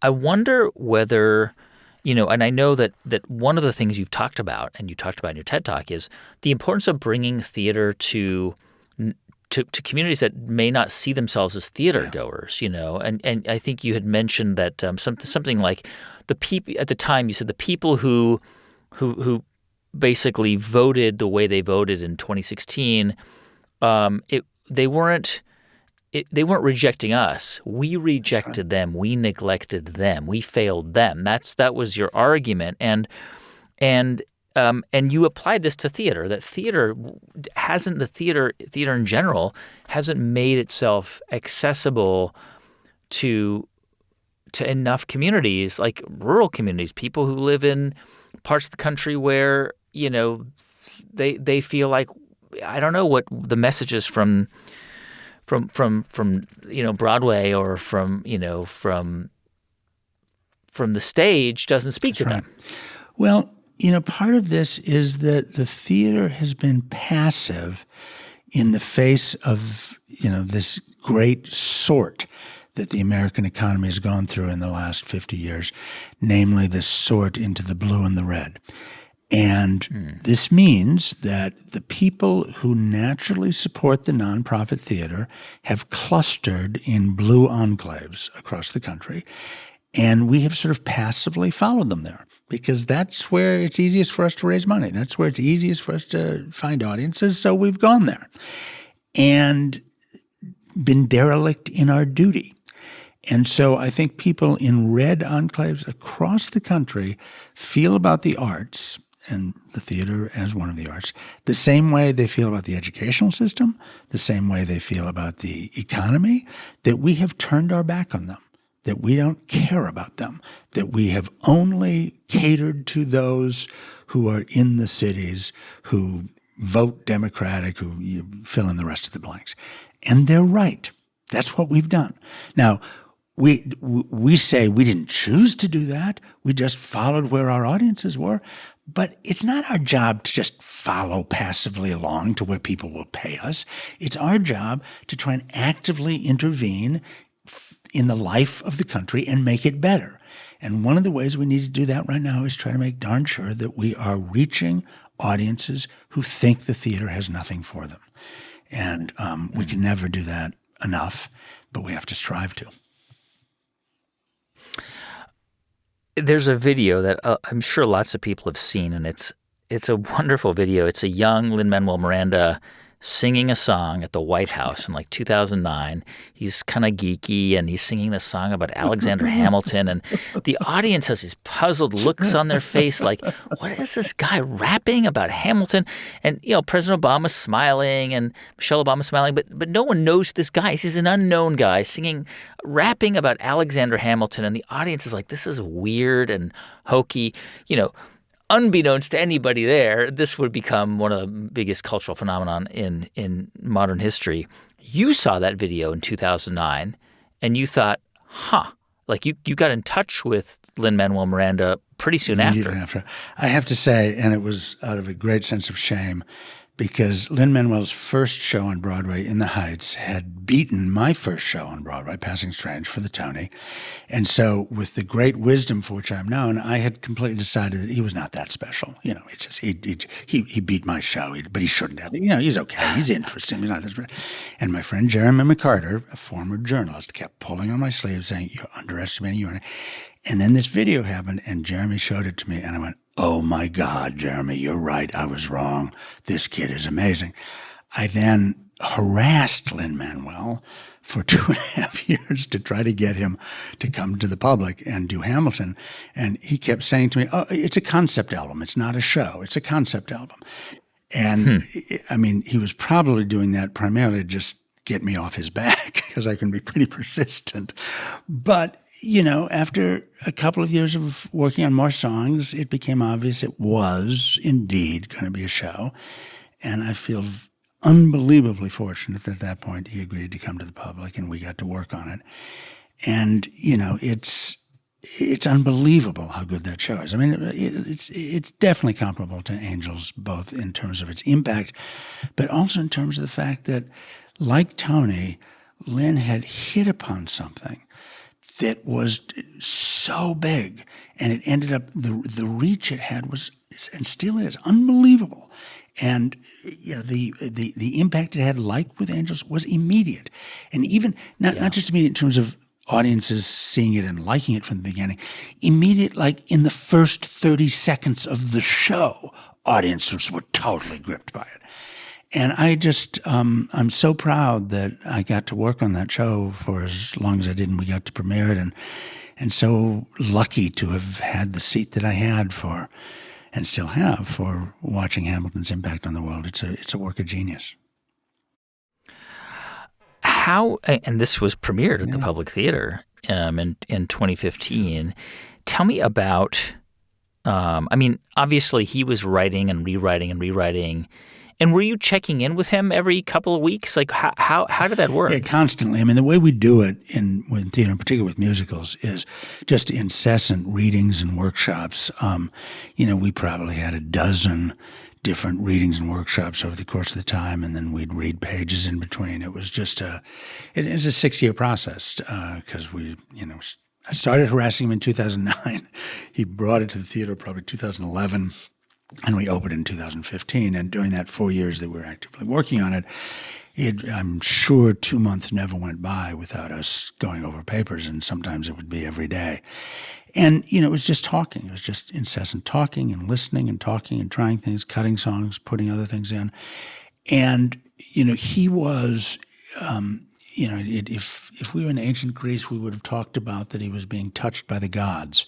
I wonder whether, and I know that one of the things you've talked about, and you talked about in your TED Talk, is the importance of bringing theater to communities that may not see themselves as theater goers, and I think you had mentioned that something like the people at the time. You said the people who basically voted the way they voted in 2016, they weren't rejecting us. We rejected them. We neglected them. We failed them. That was your argument, and you applied this to theater. That theater in general hasn't made itself accessible to enough communities, like rural communities, people who live in parts of the country where they feel like, I don't know what the messages from Broadway or from the stage doesn't speak to them. Well, part of this is that the theater has been passive in the face of, this great sort that the American economy has gone through in the last 50 years, namely the sort into the blue and the red. And this means that the people who naturally support the nonprofit theater have clustered in blue enclaves across the country, and we have sort of passively followed them there, because that's where it's easiest for us to raise money. That's where it's easiest for us to find audiences, so we've gone there and been derelict in our duty. And so I think people in red enclaves across the country feel about the arts, and the theater as one of the arts, the same way they feel about the educational system, the same way they feel about the economy, that we have turned our back on them, that we don't care about them, that we have only catered to those who are in the cities, who vote Democratic, who you fill in the rest of the blanks. And they're right. That's what we've done. Now, we say we didn't choose to do that. We just followed where our audiences were. But it's not our job to just follow passively along to where people will pay us. It's our job to try and actively intervene in the life of the country and make it better. And one of the ways we need to do that right now is try to make darn sure that we are reaching audiences who think the theater has nothing for them. And we can never do that enough, but we have to strive to. There's a video that I'm sure lots of people have seen, and it's a wonderful video. It's a young Lin-Manuel Miranda singing a song at the White House in like 2009. He's kind of geeky, and he's singing this song about Alexander Hamilton, and the audience has these puzzled looks on their face like, what is this guy rapping about Hamilton? And, President Obama's smiling and Michelle Obama's smiling, but no one knows this guy. He's an unknown guy rapping about Alexander Hamilton, and the audience is like, this is weird and hokey. Unbeknownst to anybody there, this would become one of the biggest cultural phenomenon in modern history. You saw that video in 2009, and you thought, like you got in touch with Lin-Manuel Miranda pretty soon after. I have to say, and it was out of a great sense of shame, because Lin-Manuel's first show on Broadway, In the Heights, had beaten my first show on Broadway, Passing Strange, for the Tony. And so with the great wisdom for which I'm known, I had completely decided that he was not that special. It's just he beat my show, but he shouldn't have. He's okay. He's interesting. He's not that special. And my friend Jeremy McCarter, a former journalist, kept pulling on my sleeve saying, you're underestimating you. And then this video happened, and Jeremy showed it to me, and I went, oh my God, Jeremy, you're right. I was wrong. This kid is amazing. I then harassed Lin-Manuel for 2.5 years to try to get him to come to the public and do Hamilton. And he kept saying to me, oh, it's a concept album. It's not a show. It's a concept album. And I mean, he was probably doing that primarily to just get me off his back, because I can be pretty persistent. But after a couple of years of working on more songs, it became obvious it was indeed going to be a show. And I feel unbelievably fortunate that at that point he agreed to come to the public and we got to work on it. And, it's unbelievable how good that show is. I mean, it's definitely comparable to Angels, both in terms of its impact, but also in terms of the fact that, like Tony, Lin had hit upon something that was so big, and it ended up the reach it had was, and still is, unbelievable. And the impact it had, like with Angels, was immediate, and even not just immediate in terms of audiences seeing it and liking it from the beginning, immediate, like in the first 30 seconds of the show, audiences were totally gripped by it. And I just, I'm so proud that I got to work on that show for as long as I did, and we got to premiere it, and so lucky to have had the seat that I had for, and still have, for watching Hamilton's impact on the world. It's a work of genius. How, and this was premiered at the Public Theater in 2015. Tell me about, obviously he was writing and rewriting. And were you checking in with him every couple of weeks? Like, how did that work? Yeah, constantly. I mean, the way we do it with theater, in particular with musicals, is just incessant readings and workshops. We probably had a dozen different readings and workshops over the course of the time, and then we'd read pages in between. It was just it was a 6-year process because I started harassing him in 2009. He brought it to the theater probably 2011. And we opened in 2015. And during that 4 years that we were actively working on it, I'm sure 2 months never went by without us going over papers, and sometimes it would be every day. And, it was just talking. It was just incessant talking and listening and talking and trying things, cutting songs, putting other things in. And, he was, if we were in ancient Greece, we would have talked about that he was being touched by the gods.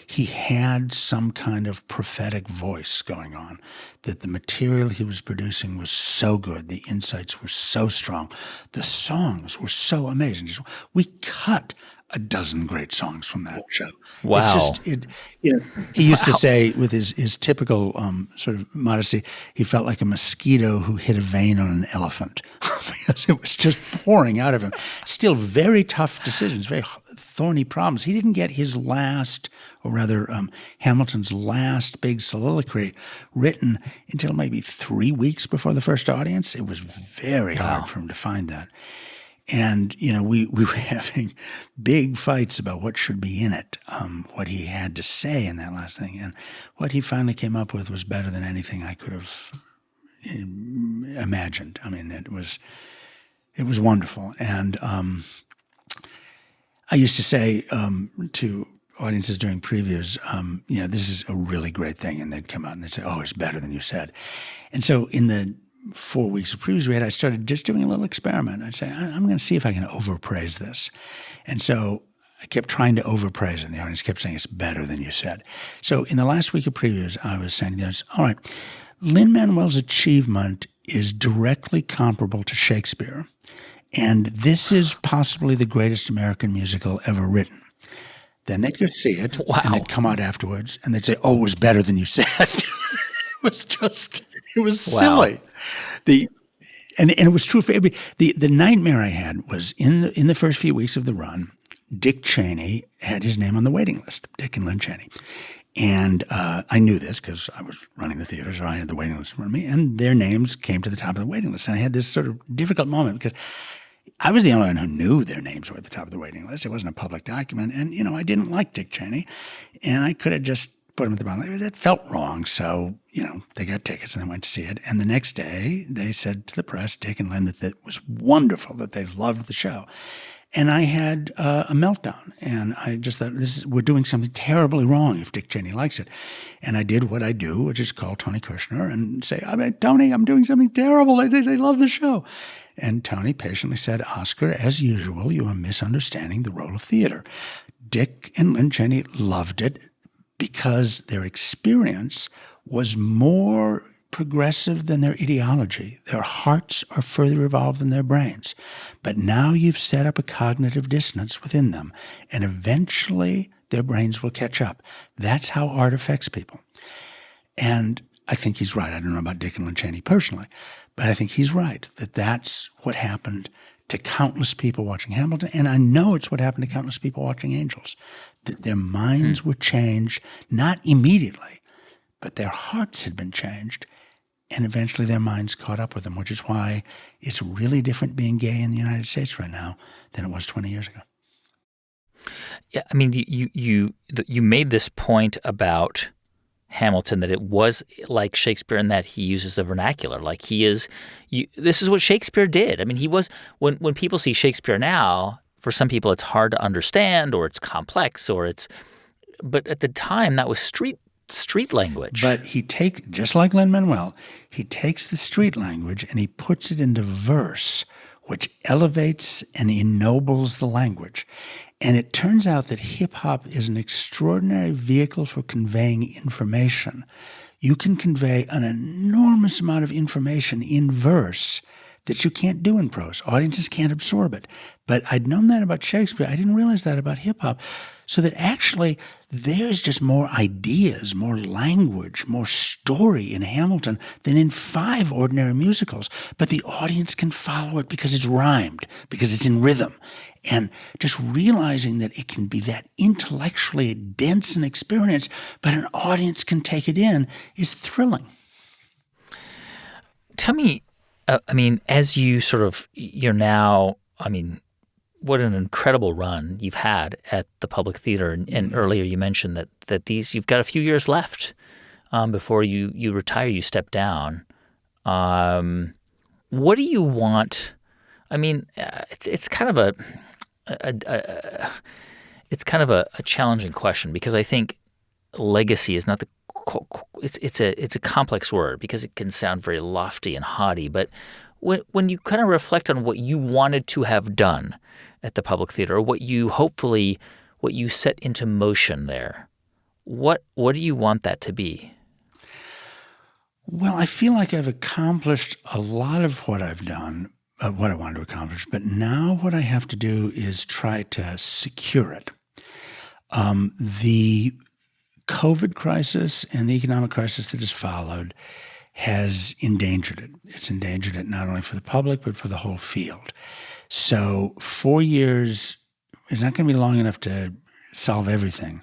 He had some kind of prophetic voice going on, that the material he was producing was so good, the insights were so strong, the songs were so amazing. We cut a dozen great songs from that show. Wow. He used to say, with his typical sort of modesty, he felt like a mosquito who hit a vein on an elephant because it was just pouring out of him. Still very tough decisions, very thorny problems. He didn't get his last, or rather Hamilton's last big soliloquy written until maybe 3 weeks before the first audience. It was very hard for him to find that. And, we were having big fights about what should be in it, what he had to say in that last thing. And what he finally came up with was better than anything I could have imagined. I mean, it was wonderful. And I used to say to audiences during previews, this is a really great thing. And they'd come out and they'd say, oh, it's better than you said. And so in the 4 weeks of previews we had, I started just doing a little experiment. I'd say, I'm going to see if I can overpraise this. And so I kept trying to overpraise it, and the audience kept saying, it's better than you said. So in the last week of previews, I was saying to the audience, all right, Lin-Manuel's achievement is directly comparable to Shakespeare, and this is possibly the greatest American musical ever written. Then they'd go see it, and they'd come out afterwards, and they'd say, oh, it was better than you said. It was silly. And it was true for every. The nightmare I had was in the first few weeks of the run, Dick Cheney had his name on the waiting list, Dick and Lin Cheney. And I knew this because I was running the theater, so I had the waiting list in front of me, and their names came to the top of the waiting list. And I had this sort of difficult moment because I was the only one who knew their names were at the top of the waiting list. It wasn't a public document. And, I didn't like Dick Cheney, and I could have just put them at the bottom. That felt wrong. So, they got tickets and they went to see it. And the next day they said to the press, Dick and Lin, that was wonderful, that they loved the show. And I had a meltdown. And I just thought, we're doing something terribly wrong if Dick Cheney likes it. And I did what I do, which is call Tony Kushner and say, Tony, I'm doing something terrible. They love the show. And Tony patiently said, Oskar, as usual, you are misunderstanding the role of theater. Dick and Lin Cheney loved it because their experience was more progressive than their ideology. Their hearts are further evolved than their brains. But now you've set up a cognitive dissonance within them, and eventually their brains will catch up. That's how art affects people. And I think he's right. I don't know about Dick and Lynn Chaney personally, but I think he's right that that's what happened to countless people watching Hamilton. And I know it's what happened to countless people watching Angels, that their minds were changed, not immediately, but their hearts had been changed. And eventually their minds caught up with them, which is why it's really different being gay in the United States right now than it was 20 years ago. Yeah, I mean, you made this point about Hamilton, that it was like Shakespeare in that he uses the vernacular. Like this is what Shakespeare did. I mean, he was, when people see Shakespeare now, for some people it's hard to understand, or it's complex, but at the time that was street language. But just like Lin-Manuel, he takes the street language and he puts it into verse, which elevates and ennobles the language. And it turns out that hip-hop is an extraordinary vehicle for conveying information. You can convey an enormous amount of information in verse that you can't do in prose. Audiences can't absorb it. But I'd known that about Shakespeare. I didn't realize that about hip-hop. So that actually there's just more ideas, more language, more story in Hamilton than in 5 ordinary musicals. But the audience can follow it because it's rhymed, because it's in rhythm. And just realizing that it can be that intellectually dense an experience, but an audience can take it in, is thrilling. Tell me, I mean, as you're now, I mean, what an incredible run you've had at the Public Theater. And earlier you mentioned that you've got a few years left before you retire, you step down. What do you want? I mean, it's kind of a challenging question, because I think legacy is not it's a complex word, because it can sound very lofty and haughty. But when you kind of reflect on what you wanted to have done at the Public Theater, or what you set into motion there, what do you want that to be? Well, I feel like I've accomplished a lot of what I've done, what I wanted to accomplish, but now what I have to do is try to secure it. The COVID crisis and the economic crisis that has followed has endangered it. It's endangered it not only for the public, but for the whole field. So 4 years is not going to be long enough to solve everything.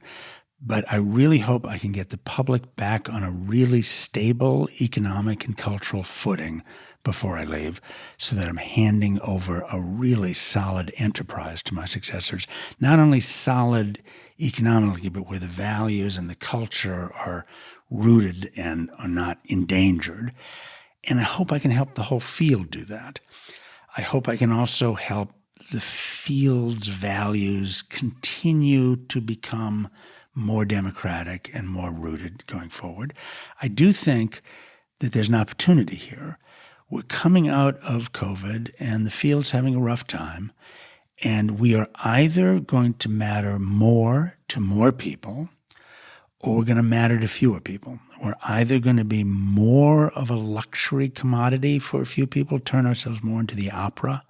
But I really hope I can get the public back on a really stable economic and cultural footing before I leave, so that I'm handing over a really solid enterprise to my successors. Not only solid economically, but where the values and the culture are rooted and are not endangered. And I hope I can help the whole field do that. I hope I can also help the field's values continue to become more democratic and more rooted going forward. I do think that there's an opportunity here. We're coming out of COVID and the field's having a rough time, and we are either going to matter more to more people, or we're going to matter to fewer people. We're either going to be more of a luxury commodity for a few people, turn ourselves more into the opera,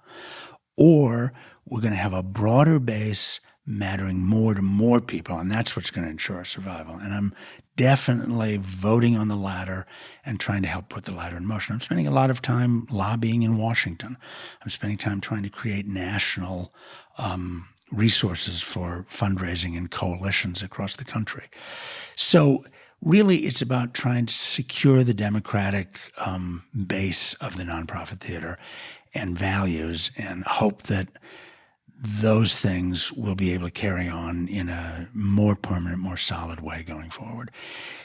or we're going to have a broader base mattering more to more people, and that's what's going to ensure our survival. And I'm definitely voting on the latter and trying to help put the latter in motion. I'm spending a lot of time lobbying in Washington. I'm spending time trying to create national resources for fundraising and coalitions across the country. So really, it's about trying to secure the democratic base of the nonprofit theater and values, and hope that those things will be able to carry on in a more permanent, more solid way going forward.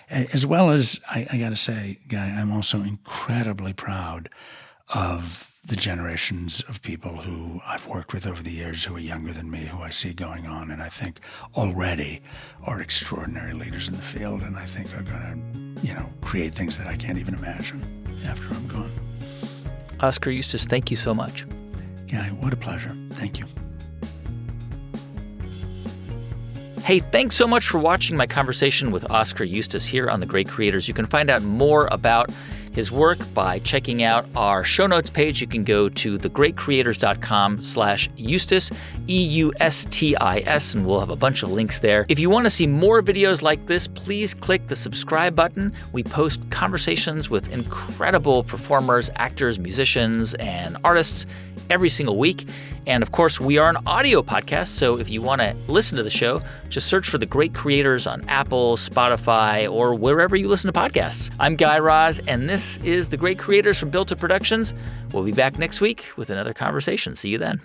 As well as, I got to say, Guy, I'm also incredibly proud of the generations of people who I've worked with over the years who are younger than me, who I see going on, and I think already are extraordinary leaders in the field, and I think are going to, create things that I can't even imagine after I'm gone. Oskar Eustis, thank you so much. Guy, what a pleasure. Thank you. Hey, thanks so much for watching my conversation with Oskar Eustis here on The Great Creators. You can find out more about his work by checking out our show notes page. You can go to thegreatcreators.com/Eustis, Eustis, and we'll have a bunch of links there. If you want to see more videos like this, please click the subscribe button. We post conversations with incredible performers, actors, musicians, and artists every single week. And of course, we are an audio podcast, so if you want to listen to the show, just search for The Great Creators on Apple, Spotify, or wherever you listen to podcasts. I'm Guy Raz, and this is The Great Creators from Built Up Productions. We'll be back next week with another conversation. See you then.